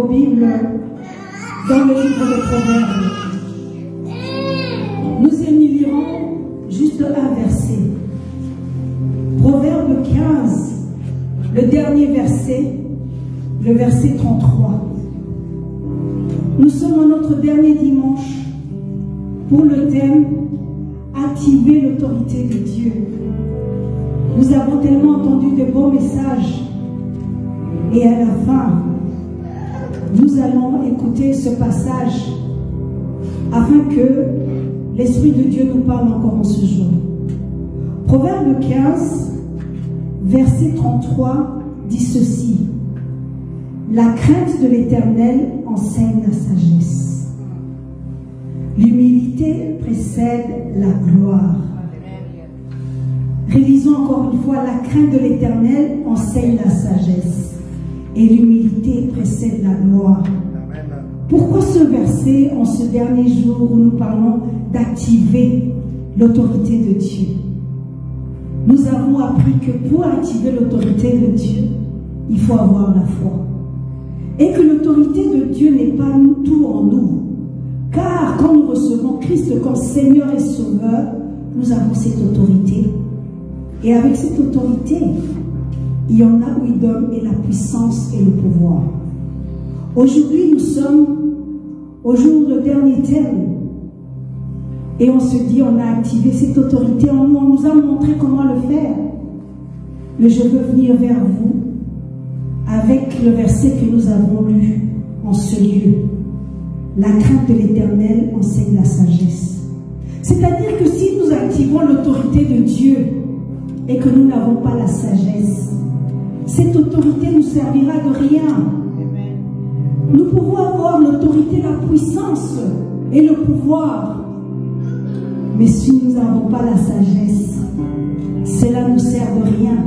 vos Bibles dans le livre de Proverbes. Nous y lirons juste un verset. Proverbe 15, le dernier verset, le verset 33. Nous sommes à notre dernier dimanche pour le thème « Activer l'autorité de Dieu ». Nous avons tellement entendu de beaux messages et à la fin, nous allons écouter ce passage afin que l'Esprit de Dieu nous parle encore en ce jour. Proverbe 15, verset 33 dit ceci: la crainte de l'Éternel enseigne la sagesse. L'humilité précède la gloire. Révisons encore une fois, la crainte de l'Éternel enseigne la sagesse et l'humilité précède la gloire. Pourquoi ce verset en ce dernier jour où nous parlons d'activer l'autorité de Dieu? Nous avons appris que pour activer l'autorité de Dieu, il faut avoir la foi. Et que l'autorité de Dieu n'est pas tout en nous. Car quand nous recevons Christ comme Seigneur et Sauveur, nous avons cette autorité. Et avec cette autorité, il y en a où il donne et la puissance et le pouvoir. Aujourd'hui, nous sommes au jour du dernier thème. Et on se dit, on a activé cette autorité en nous, on nous a montré comment le faire. Mais je veux venir vers vous avec le verset que nous avons lu en ce lieu. La crainte de l'Éternel enseigne la sagesse. C'est-à-dire que si nous activons l'autorité de Dieu et que nous n'avons pas la sagesse, cette autorité nous servira de rien. Nous pouvons avoir l'autorité, la puissance et le pouvoir, mais si nous n'avons pas la sagesse, cela ne nous sert de rien.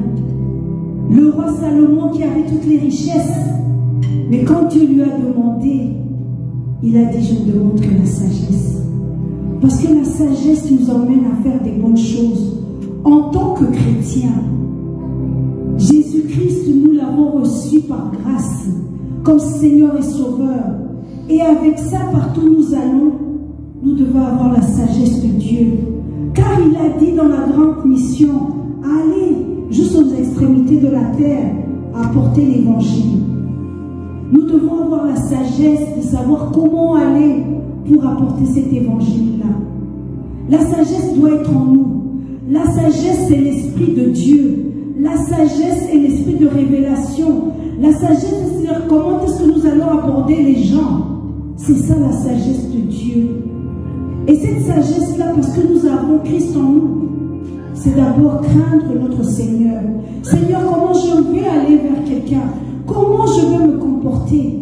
Le roi Salomon qui avait toutes les richesses, mais quand Dieu lui a demandé, il a dit: je ne demande que la sagesse. Parce que la sagesse nous emmène à faire des bonnes choses. En tant que chrétiens, Jésus-Christ, nous l'avons reçu par grâce, comme Seigneur et Sauveur. Et avec ça, partout où nous allons, nous devons avoir la sagesse de Dieu. Car il a dit dans la grande mission: allez jusqu'aux extrémités de la terre, apporter l'évangile. Nous devons avoir la sagesse de savoir comment aller pour apporter cet évangile-là. La sagesse doit être en nous. La sagesse, c'est l'Esprit de Dieu. La sagesse est l'esprit de révélation. La sagesse, c'est comment est-ce que nous allons aborder les gens. C'est ça la sagesse de Dieu. Et cette sagesse-là, parce que nous avons Christ en nous, c'est d'abord craindre notre Seigneur. Seigneur, comment je vais aller vers quelqu'un? Comment je vais me comporter?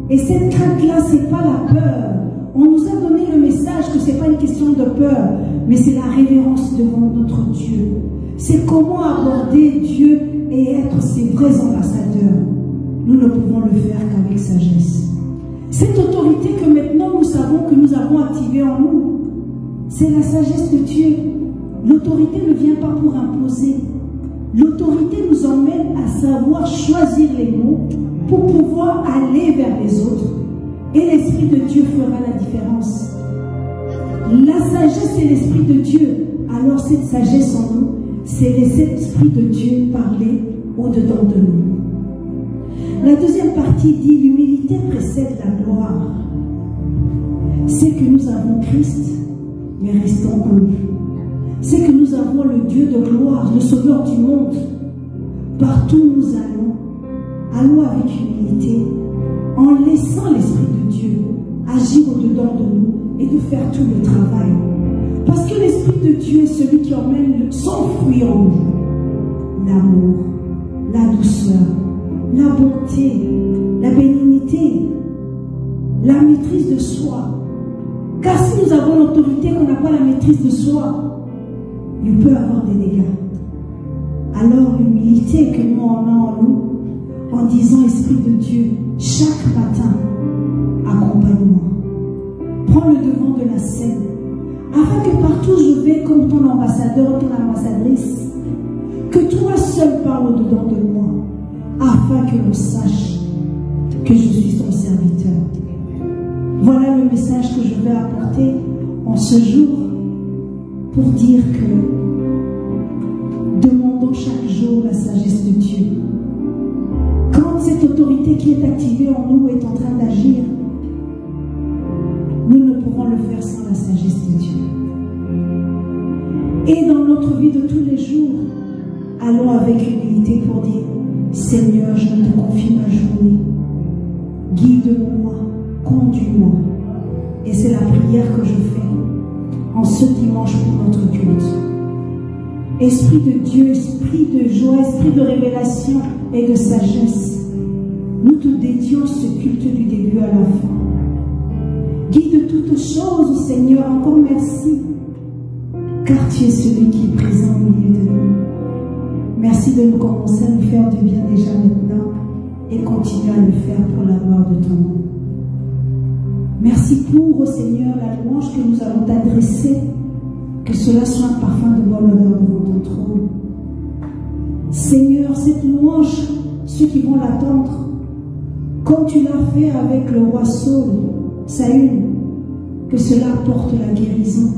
Et cette crainte-là, ce n'est pas la peur. On nous a donné le message que ce n'est pas une question de peur, mais c'est la révérence devant notre Dieu. C'est comment aborder Dieu et être ses vrais ambassadeurs. Nous ne pouvons le faire qu'avec sagesse. Cette autorité que maintenant nous savons que nous avons activée en nous, c'est la sagesse de Dieu. L'autorité ne vient pas pour imposer. L'autorité nous emmène à savoir choisir les mots pour pouvoir aller vers les autres. Et l'Esprit de Dieu fera la différence. La sagesse est l'Esprit de Dieu. Alors cette sagesse en nous, c'est laisser l'Esprit de Dieu parler au-dedans de nous. La deuxième partie dit: l'humilité précède la gloire. C'est que nous avons Christ, mais restons humbles. C'est que nous avons le Dieu de gloire, le Sauveur du monde. Partout où nous allons avec humilité, en laissant l'Esprit de Dieu agir au-dedans de nous et de faire tout le travail. Parce que l'Esprit de Dieu est celui qui emmène son fruit en nous. L'amour, la douceur, la bonté, la bénignité, la maîtrise de soi. Car si nous avons l'autorité qu'on n'a pas la maîtrise de soi, il peut y avoir des dégâts. Alors l'humilité que nous en avons en nous, en disant: Esprit de Dieu, chaque matin, accompagne-moi. Prends le devant de la scène, afin que partout je vais comme ton ambassadeur, ton ambassadrice, que toi seul parles au-dedans de moi, afin que l'on sache que que je suis ton serviteur. Voilà le message que je vais apporter en ce jour pour dire que demandons chaque jour la sagesse de Dieu. Quand cette autorité qui est activée en nous est en train d'agir, nous ne pourrons le faire sans la sagesse de Dieu. Et dans notre vie de tous les jours, allons avec humilité pour dire, Seigneur, je te confie ma journée. Guide-moi, conduis-moi. Et c'est la prière que je fais en ce dimanche pour notre culte. Esprit de Dieu, esprit de joie, esprit de révélation et de sagesse, nous te dédions ce culte du début à la fin. Guide toutes choses, Seigneur, encore merci, car tu es celui qui est présent au milieu de nous. Merci de nous commencer à nous faire du bien déjà maintenant et continuer à le faire pour la gloire de ton nom. Merci pour, Seigneur, la louange que nous allons t'adresser, que cela soit un parfum de bonne odeur devant ton trône. Seigneur, cette louange, ceux qui vont l'attendre, comme tu l'as fait avec le roi Saül, que cela apporte la guérison,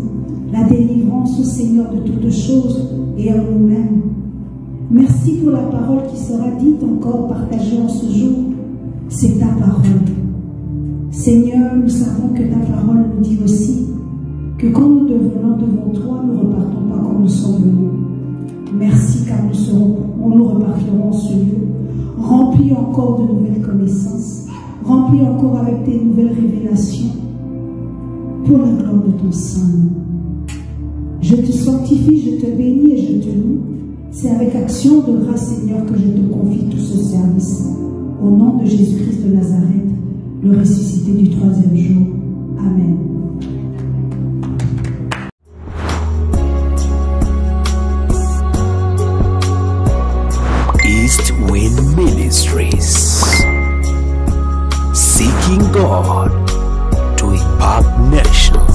la délivrance au Seigneur de toutes choses et en nous-mêmes. Merci pour la parole qui sera dite encore, partagée en ce jour. C'est ta parole. Seigneur, nous savons que ta parole nous dit aussi que quand nous devenons devant toi, nous ne repartons pas comme nous sommes venus. Merci car nous repartirons en ce lieu, remplis encore de nouvelles connaissances, remplis encore avec tes nouvelles révélations, pour la gloire de ton Saint-Nom. Je te sanctifie, je te bénis et je te loue. C'est avec action de grâce, Seigneur, que je te confie tout ce service. Au nom de Jésus-Christ de Nazareth, le ressuscité du 3e jour. Amen. East Wind Ministries, seeking God to impact nations.